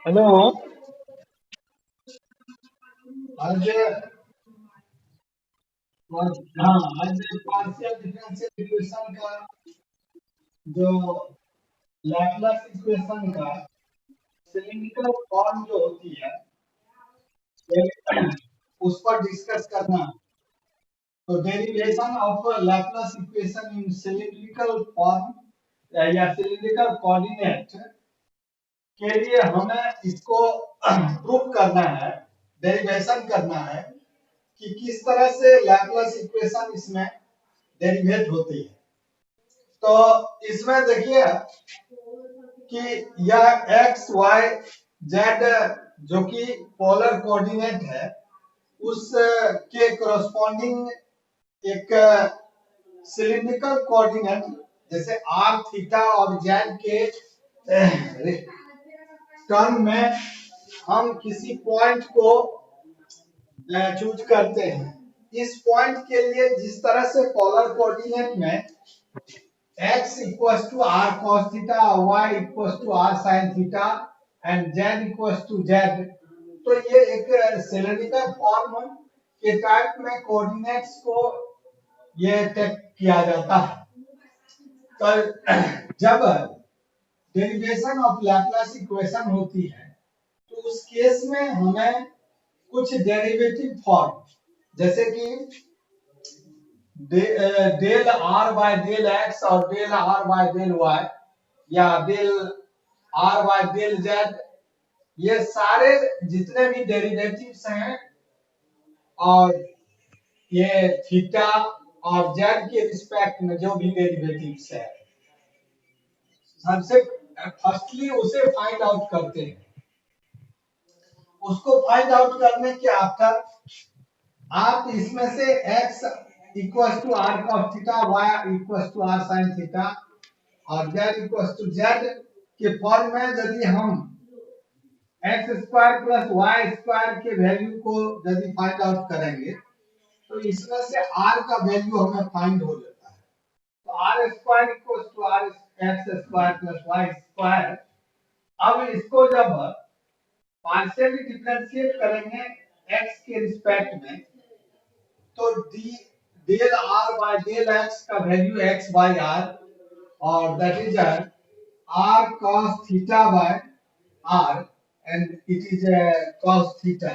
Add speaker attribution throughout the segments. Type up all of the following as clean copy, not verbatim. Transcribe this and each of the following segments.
Speaker 1: Hello. आज हाँ आज पार्शियल डिफरेंशियल इक्वेशन का जो लैपलेस इक्वेशन का सिलिंड्रिकल फॉर्म जो होती है उस पर डिस्कस करना। तो derivation of Laplace equation in cylindrical form या सिलिंड्रिकल कोऑर्डिनेट के लिए हमें इसको प्रूव करना है, डेरिवेशन करना है कि किस तरह से लैपलेस इक्वेशन इसमें डेरिवेट होती है। तो इसमें देखिए कि यह एक्स वाई जेड जो कि पोलर कोऑर्डिनेट है उस के कोरस्पॉन्डिंग एक सिलिंड्रिकल कोऑर्डिनेट जैसे आर थीटा और जेड के टर्म में हम किसी पॉइंट को चूज करते हैं। इस पॉइंट के लिए जिस तरह से पोलर कोऑर्डिनेट में x equals to r cos theta, y equals to r sin theta and z equals to z, तो ये एक सिलिंड्रिकल फॉर्म के टाइप में कोऑर्डिनेट्स को ये टेक किया जाता है। तो जब डेरिवेशन ऑफ लैपलेस इक्वेशन होती है तो उस केस में हमें कुछ डेरिवेटिव फॉर्म जैसे कि del r by del x और del r by del y या del r by del z, ये सारे जितने भी डेरिवेटिव्स हैं और ये थीटा और जेड के रिस्पेक्ट में जो भी डेरिवेटिव्स है सबसे फर्स्टली उसे फाइंड आउट करते हैं। उसको फाइंड आउट करने के आफ्टर आप इसमें से x equals to r cos theta, y equals to r sin theta और z इक्वल्स टू z के फॉर्म में यदि हम x square plus y square के वैल्यू को यदि फाइंड आउट करेंगे तो इसमें से r का वैल्यू हमें फाइंड हो जाता है। तो r square equals to r x square plus y square. अब इसको जब पार्शियली डिफरेंशिएट करेंगे x के रिस्पेक्ट में तो del r by del x का वैल्यू x बाय आर और that is r cos theta by r and it is cos theta.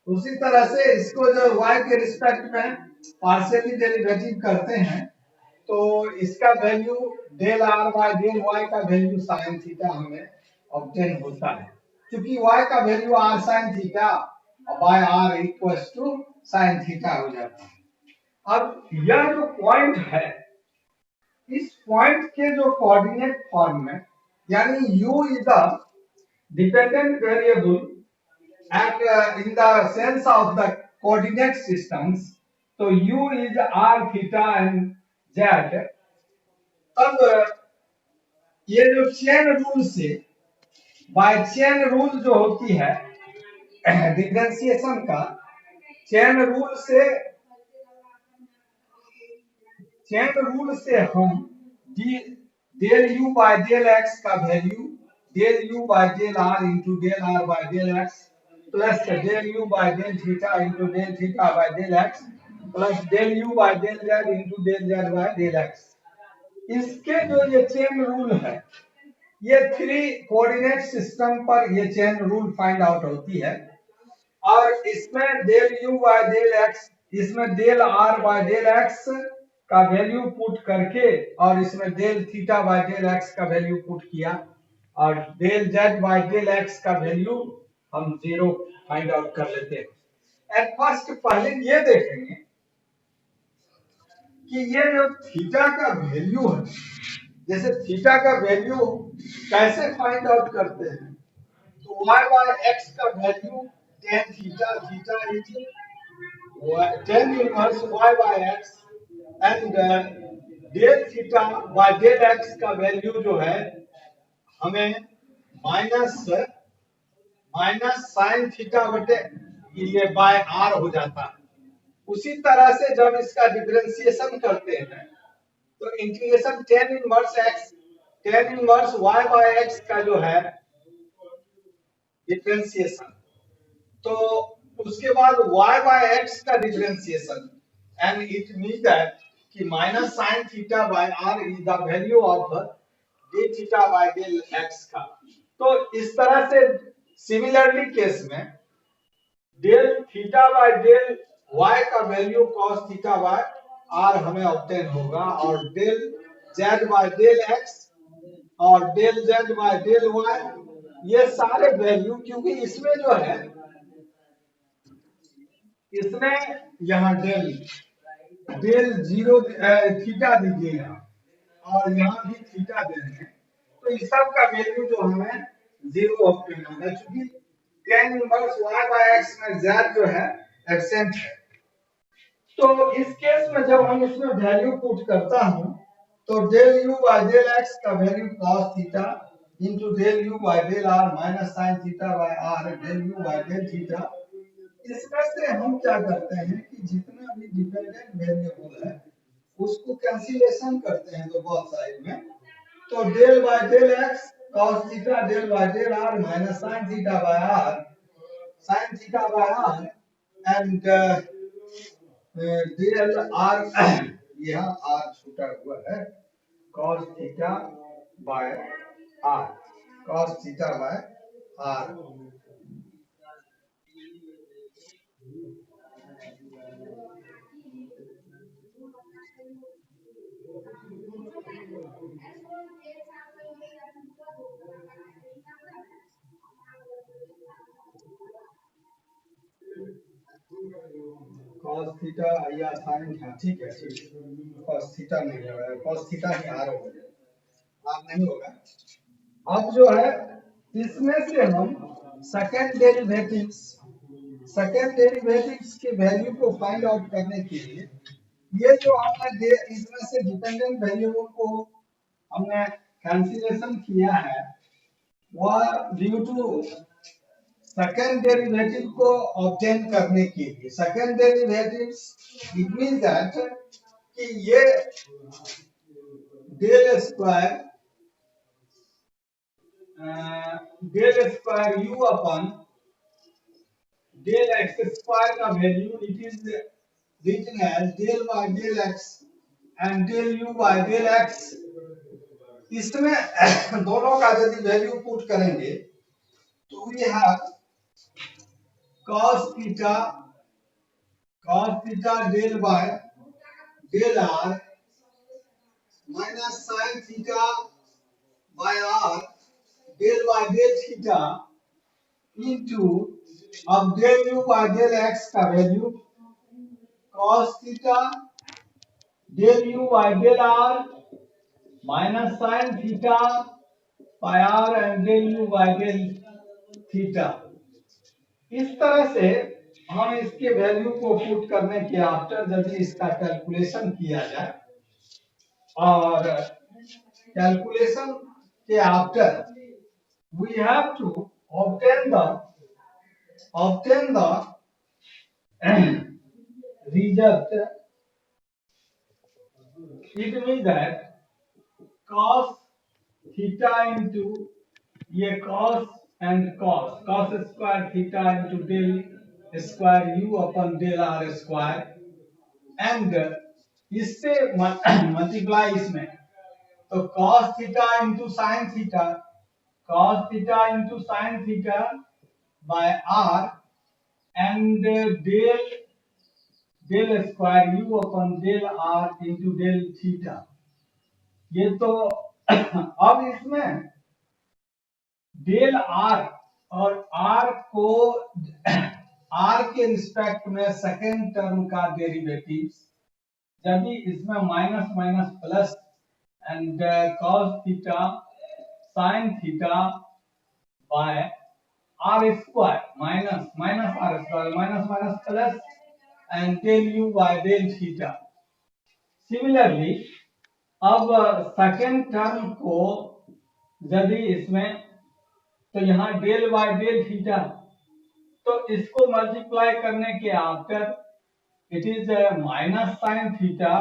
Speaker 1: उसी तरह से इसको जो y के रिस्पेक्ट में पार्शियली डेरिवेटिव करते हैं तो इसका value del r by del y का वैल्यू sin थीटा हमें ऑब्टेन होता है क्योंकि y का value r sin theta by r equals to sin theta हो जाता है। अब यह जो पॉइंट है इस पॉइंट के जो कोऑर्डिनेट फॉर्म में यानी u is the dependent variable at in the sense of the coordinate systems, तो u is r theta and z। अब ये जो चेन रूल से बाय चेन रूल जो होती है डिफरेंशिएशन का चेन रूल से हम del u by del x का value del u by del r into del r by del x plus del u by del theta into del theta by del x plus del u by del z into del z by del x, इसके जो ये chain rule है ये three coordinate system पर ये chain rule find out होती है। और इसमें del u by del x, इसमें del r by del x का वैल्यू पुट करके और इसमें del theta by del x का वैल्यू पुट किया और del z by del x का वैल्यू हम जीरो फाइंड आउट कर लेते हैं। एट फर्स्ट पहले ये देखेंगे कि ये जो थीटा का वैल्यू है, जैसे थीटा का वैल्यू कैसे फाइंड आउट करते हैं तो y बाय x का value tan theta, theta is tan inverse y by x and del theta by del x का वैल्यू जो है हमें माइनस साइन थीटा बटे ये बाय r हो जाता है। उसी तरह से जब इसका डिफरेंशिएशन करते हैं तो integration tan inverse y by x का जो है डिफरेंशिएशन। तो उसके बाद y बाय x का differentiation, and it mean that कि minus sine theta by r is the value of d theta by del x का। तो इस तरह से सिमिलरली केस में del theta by del y का value cos theta by r हमें obtain होगा, और del z by del x और del z by del y, ये सारे वैल्यू, क्योंकि इसमें जो है, इसमें यहाँ डेल डेल जीरो थीटा दीजिएगा और यहाँ भी थीटा दे रहे हैं, तो इस सब का वैल्यू जो हमें जीरो ऑब्टेन होगा, क्योंकि tan inverse y by x में z जो है एब्सेंट है। तो इस केस में जब हम इसमें वैल्यू पुट करता हूं, तो del u by del x का value cos theta into del u by del r minus sin theta by r del u by del theta. इसमें से हम क्या करते हैं कि जितना भी डिपेंडेंट वेरिएबल है उसको कैंसिलेशन करते हैं तो बोथ साइड में, तो del by del x cos theta del by del r minus sin theta by r sin theta by r, and del r यहाँ r छूटा हुआ है, cos theta by r, cos theta by r। cos theta या sin था, ठीक है, ठीक है, cos थीटा नहीं होगा, cos थीटा ही r हो जाएगा, r नहीं होगा। अब जो है इसमें से हम सेकेंड डेरिवेटिव्स के वैल्यू को फाइंड आउट करने के लिए, ये जो हमने इसमें से डिपेंडेंट वेरिएबल को हमने कैंसिलेशन किया है, वह ड्यू टू सेकेंड डेरिवेटिव को ऑब्टेन करने के लिए, second derivatives it means that कि ये del square u upon del x square का value it is written as del by del x and del u by del x. इसमें दोनों का यदि वैल्यू पुट करेंगे तो we have cos theta del by del r minus sin theta by r del by del theta into अब del u by del x का value cos theta del u by del r minus sin theta by r and del u by del theta. इस तरह से हम इसके value को put करने के आफ्टर यदि इसका कैलकुलेशन किया जाए, और कैलकुलेशन के after we have to obtain the result, it means that cos theta into ये cos and cos square theta into del square u upon del r square, and इससे मल्टीप्लाई इसमें, तो cos theta into sin theta, cos theta into sin theta by r and del square u upon del r into del theta. ये तो अब इसमें del r और r को r के रिस्पेक्ट में सेकेंड टर्म का डेरिवेटिव्स, यदि इसमें minus minus plus and cos theta sin theta by r square minus minus r square minus minus plus and del u by del theta. Similarly अब second term को यदि इसमें, तो यहाँ डेल बाय डेल थीटा, तो इसको multiply करने के after it is minus sine theta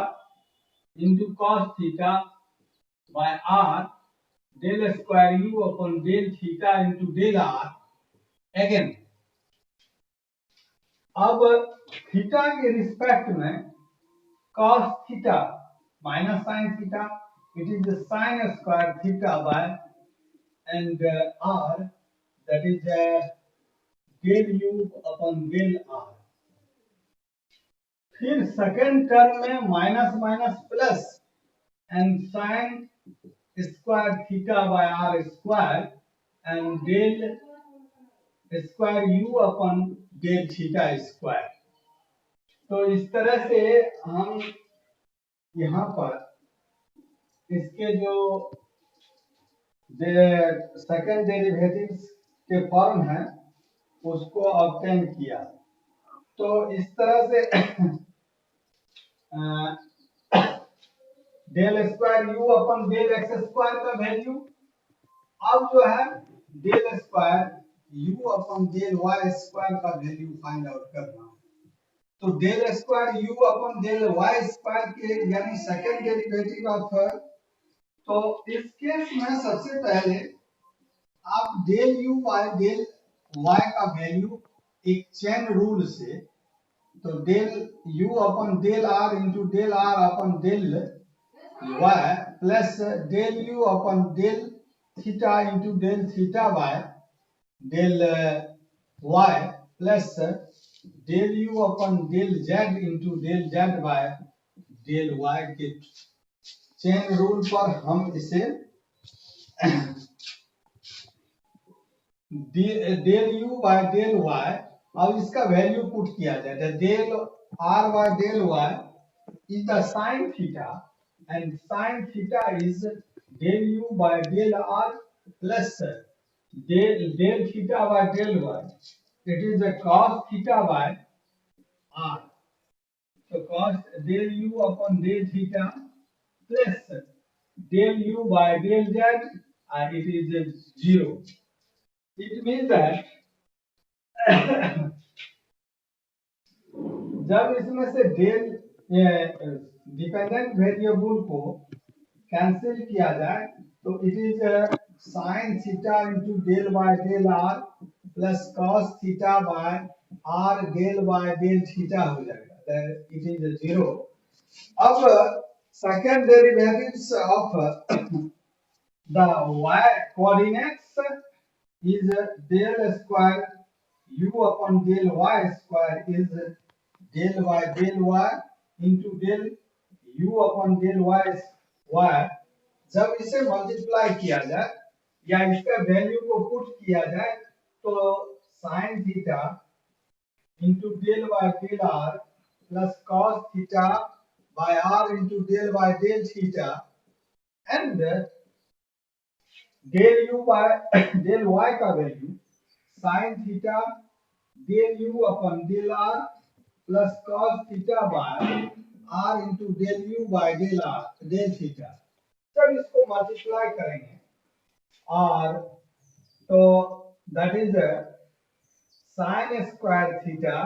Speaker 1: into cos theta by r del square u upon del theta into del r again अब थीटा के रिस्पेक्ट में cos theta minus sine theta, it is the sine square theta by and r, that is del u upon del r। फिर second term में minus minus plus and sine square theta by r square and del square u upon del theta square. तो इस तरह से हम यहाँ पर इसके जो सेकेंड डेरिवेटिव्स के फॉर्म है उसको ऑब्टेन किया। तो इस तरह से del square u upon del x square का वैल्यू, अब जो है del square u upon del y square का वैल्यू फाइंड आउट करना। तो del square u upon del y square के यानी सेकंड डेरिवेटिव ऑफ, तो इस केस में सबसे पहले आप del u by del y का वैल्यू एक चेन रूल से, तो del u upon del r into del r upon del y plus del u upon del theta into del theta by del y plus del u upon del z into del z by del y के chain rule पर हम इसे del u by del y, अब इसका value put किया जाए, del r by del y is the sin theta and sin theta is del u by del r plus del theta by del y, it is a cos theta by r, so cos del u upon del theta plus del u by del z, and it is 0. It means that जब इसमें से del dependent variable को cancel किया जाए तो it is sine theta into del by del r plus cos theta by r del by del theta हो जाएगा, it is 0। अब second derivatives of the y coordinates is del square u upon del y square is del y into del u upon del y। जब इसे multiply किया जाए या इसका value को पुट किया जाए तो sine theta into del by del r plus cos theta by r into del by del theta and del u by del y का value sine theta del u upon del r plus cos theta by r into del u by del r del theta. जब इसको multiply करेंगे और तो that is sine square theta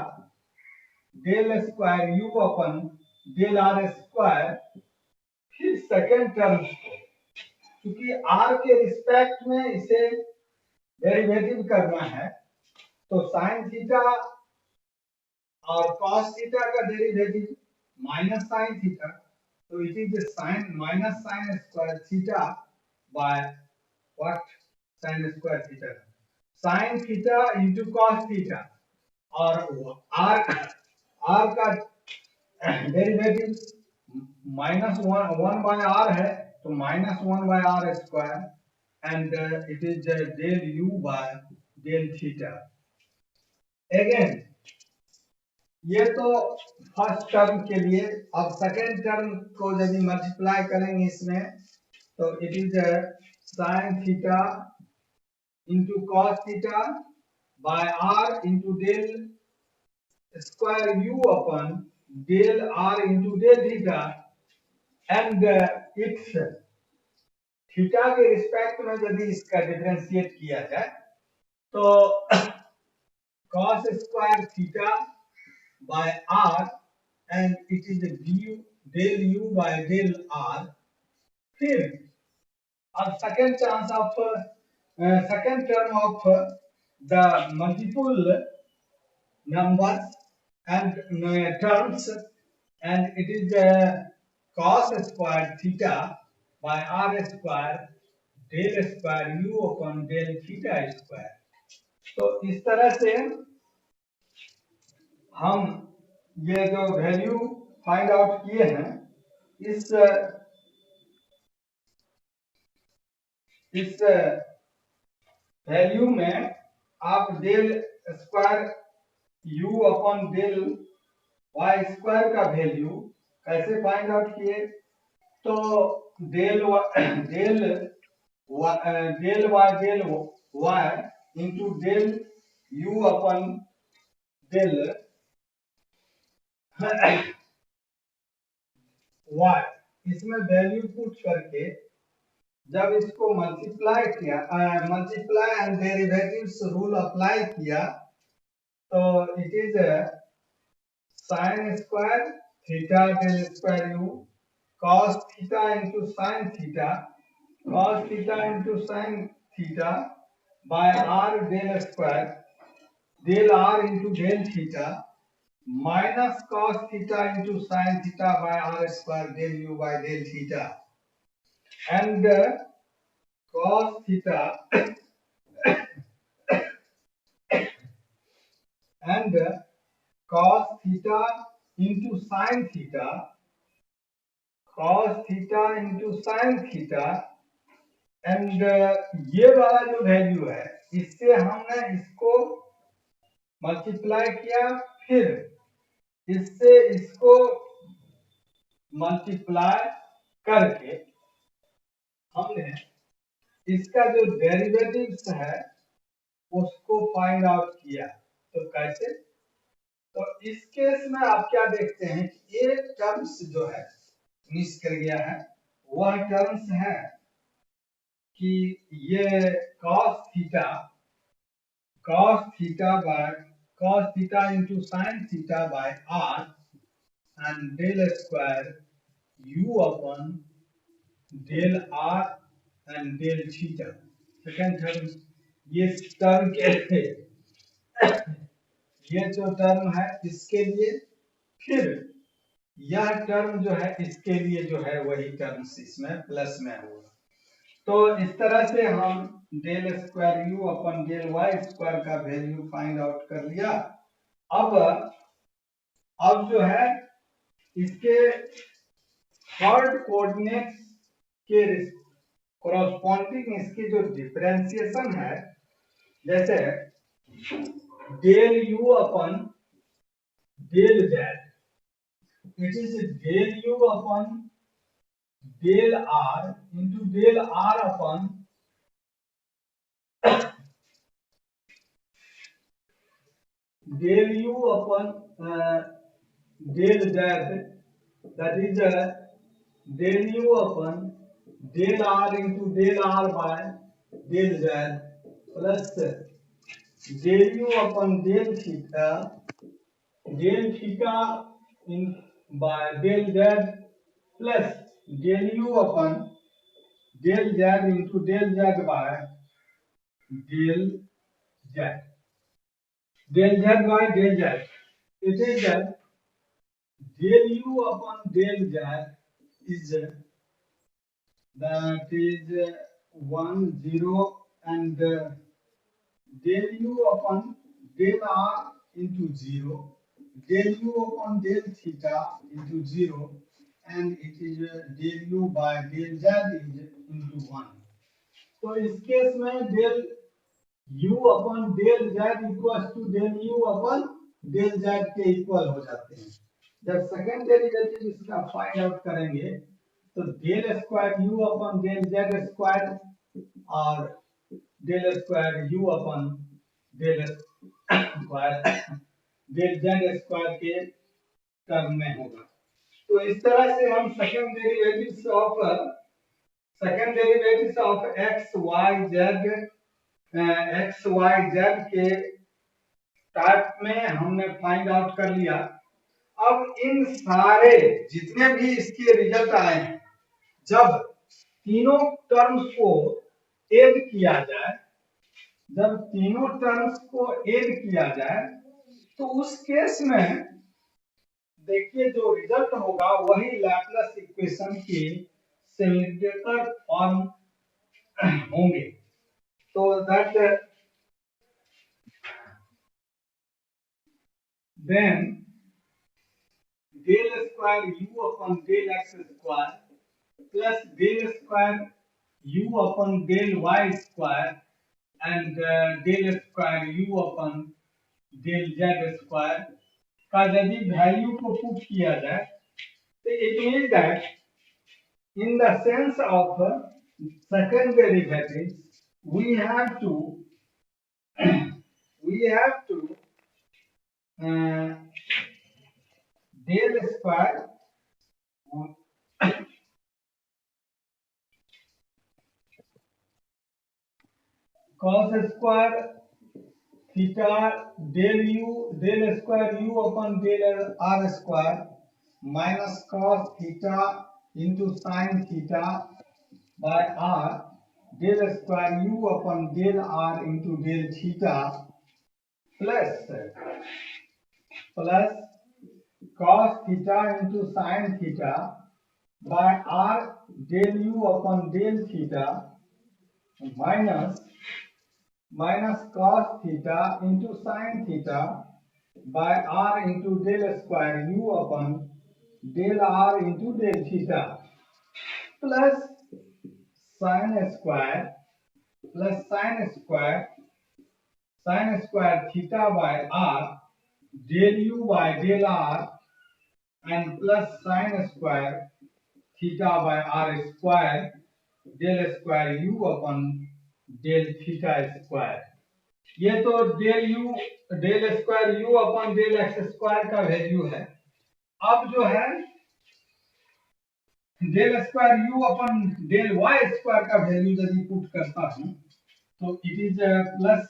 Speaker 1: del square u upon del r square. फिर second term क्योंकि r के respect में इसे डेरिवेटिव करना है तो साइन थीटा और कॉस थीटा का डेरिवेटिव माइनस साइन थीटा, तो it is sine minus sine square theta by what sine square theta, sine theta into cos theta, और r का derivative minus one by r है तो minus one by r square and it is del u by del theta. Again ये तो first term के लिए। अब second term को यदि मल्टीप्लाई करेंगे इसमें तो it is sine theta into cos theta by r into del square u upon del r into del theta and it's theta के रिस्पेक्ट में यदि इसका डिफरेंशिएट किया जाए तो cos square theta by r and it is del u by del r। फिर अब second term of the multiple numbers and terms, and it is cos square theta by r square del square u upon del theta square। तो इस तरह से हम ये जो value find out किए हैं, इस वैल्यू में आप del square u upon del y square का वैल्यू कैसे फाइंड आउट किए? तो del del del y into del u upon del y, इसमें वैल्यू पुट करके जब इसको मल्टीप्लाई किया, multiply and derivatives rule apply किया, तो it is sine square theta del square u cos theta into sine theta cos theta into sine theta by r del square del r into del theta minus cos theta into sine theta by r square del u by del theta and cos theta and cos theta into sin theta, cos theta into sin theta and ये वाला जो value है, इससे हमने इसको multiply किया, फिर इससे इसको मल्टीप्लाई करके हमने इसका जो डेरिवेटिव्स है उसको फाइंड आउट किया। तो कैसे? तो इस केस में आप क्या देखते हैं कि एक टर्म्स जो है मिस कर गया है, वह टर्म्स है कि ये cos theta into sine theta by r and del square u upon del r and del theta. Second term ये टर्म के ये जो टर्म है इसके लिए, फिर यह टर्म जो है इसके लिए जो है वही टर्म्स इसमें प्लस में होगा। तो इस तरह से हम del square u upon del y square का वैल्यू फाइंड आउट कर लिया। अब जो है इसके थर्ड कोऑर्डिनेट के कोरस्पॉन्डिंग इसकी जो डिफरेंशिएशन है, जैसे del u upon del z, it is del u upon del r into del r upon del u upon del z, that is del u upon del r into del r by del z plus del u upon del theta in by del z plus del u upon del z into del z by del z, del z by del z, it is del u upon del z is that is 1 0 and del u upon del r into 0, del u upon del theta into 0, and it is del u by del z is into 1। तो इस case में del u upon del z equals to del u upon del z के equal हो जाते हैं। जब second derivative इसका find out करेंगे तो del square u upon del z square और del square u upon del square del z square के टर्म में होगा। तो इस तरह से हम second derivatives of x y z के टाइप में हमने फाइंड आउट कर लिया। अब इन सारे जितने भी इसके रिजल्ट आए हैं, जब तीनों टर्म्स को ऐड किया जाए जब तीनों टर्म्स को ऐड किया जाए तो उस केस में देखिए जो रिजल्ट होगा वही लैप्लस इक्वेशन के सिमेट्रिकल फॉर्म होंगे। तो that then del square u upon del x square plus del square u upon del y square and del square u upon del z square का यदि वैल्यू को put किया जाए तो it mean that in the sense of second derivative we have to uh, del square cos square theta del square u upon del r square minus cos theta into sin theta by r del square u upon del r into del theta plus cos theta into sin theta by r del u upon del theta minus cos theta into sin theta by r into del square u upon del r into del theta plus sin square theta by r del u by del r and plus sin square theta by r square del square u upon del theta square। ये तो del square u upon del x square का value है। अब जो है del square u upon del y square का value यदि put करता हूं तो इट इज प्लस,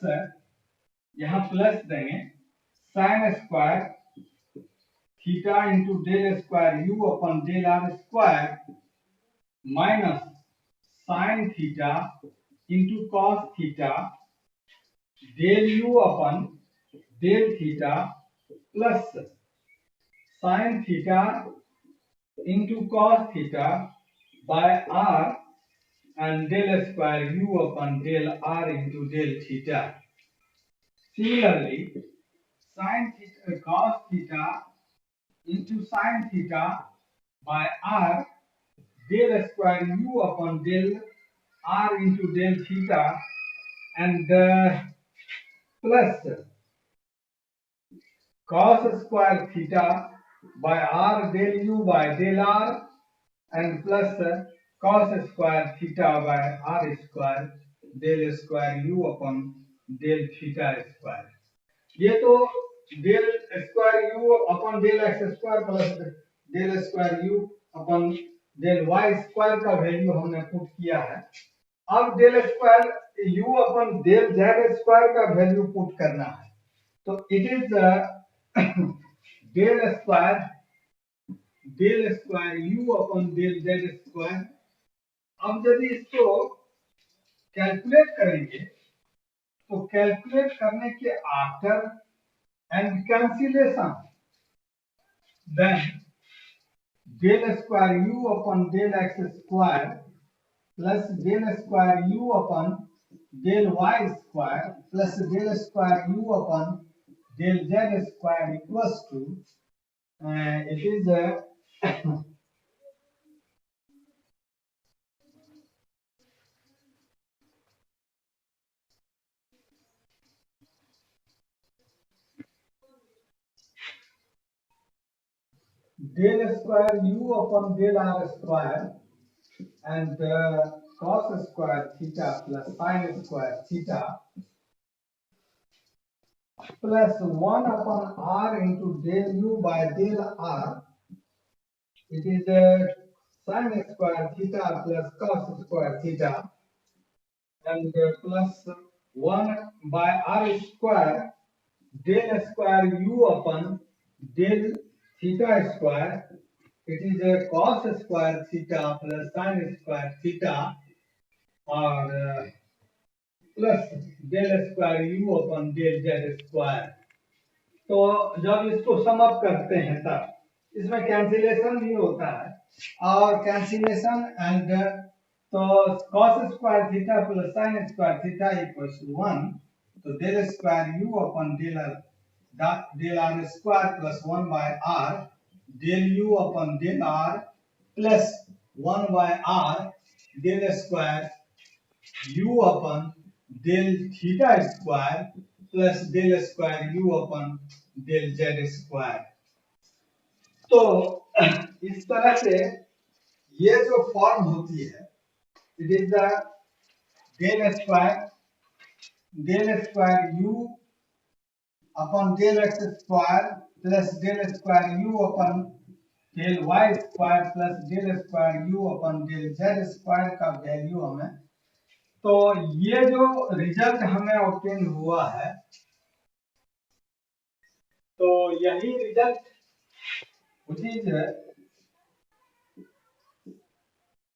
Speaker 1: यहाँ प्लस देंगे sin square theta into del square u upon del r square minus sin theta into cos theta del u upon del theta plus sin theta into cos theta by r and del square u upon del r into del theta. Similarly, sin theta cos theta into sin theta by r del square u upon del r into del theta and plus cos square theta by r del u by del r and plus cos square theta by r square del square u upon del theta square। ये तो del square u upon del x square plus del square u upon del y square का value हमने put किया है। अब del square u upon del z square का value put करना है। तो it is del square u upon del z square। अब यदि इसको कैलकुलेट करेंगे तो कैलकुलेट करने के after and cancellation then del square u upon del x square plus del square u upon del y square plus del square u upon del z square equals to it is del square u upon del r square and cos square theta plus sin square theta plus 1 upon r into del u by del r, it is sin square theta plus cos square theta and plus 1 by r square del square u upon del theta square, it is cos square theta plus sin square theta और plus del square u upon del z square. तो जब इसको sum up करते हैं तब इसमें cancellation भी होता है और कैंसिलेशन एंड तो cos square theta plus sin square theta equals to 1। तो del square u upon del r square plus 1 by r del u upon del r plus 1 by r del square u upon del theta square plus del square u upon del z square. तो इस तरह से ये जो form होती है it is the del square u upon del x square plus del square u upon del y square plus del square u upon del z square का value हमें। तो ये जो रिजल्ट हमें ऑब्टेन हुआ है तो यही result which is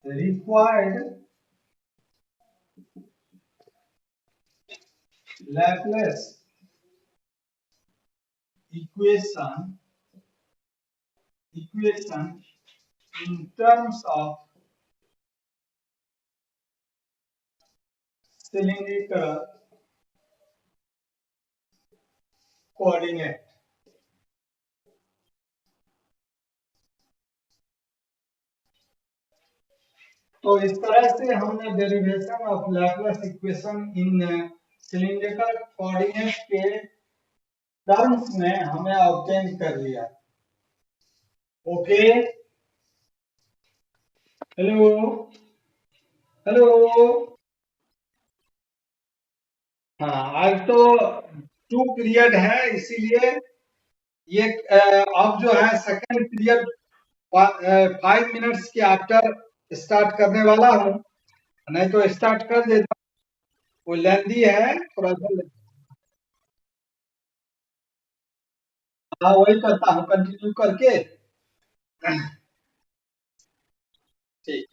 Speaker 1: required Laplace equation in terms of cylindrical coordinate। तो इस तरह से हमने derivation of Laplace equation in cylindrical coordinate के टर्म्स में हमें ऑब्टेन कर लिया। Okay, hello hello. हाँ, आज तो 2 पीरियड है इसीलिए ये अब जो है सेकंड पीरियड 5 मिनट्स के आफ्टर स्टार्ट करने वाला हूँ, नहीं तो स्टार्ट कर देता। वो लेंदी है थोड़ा सा। हाँ, वही करता हूँ कंटिन्यू करके। ठीक।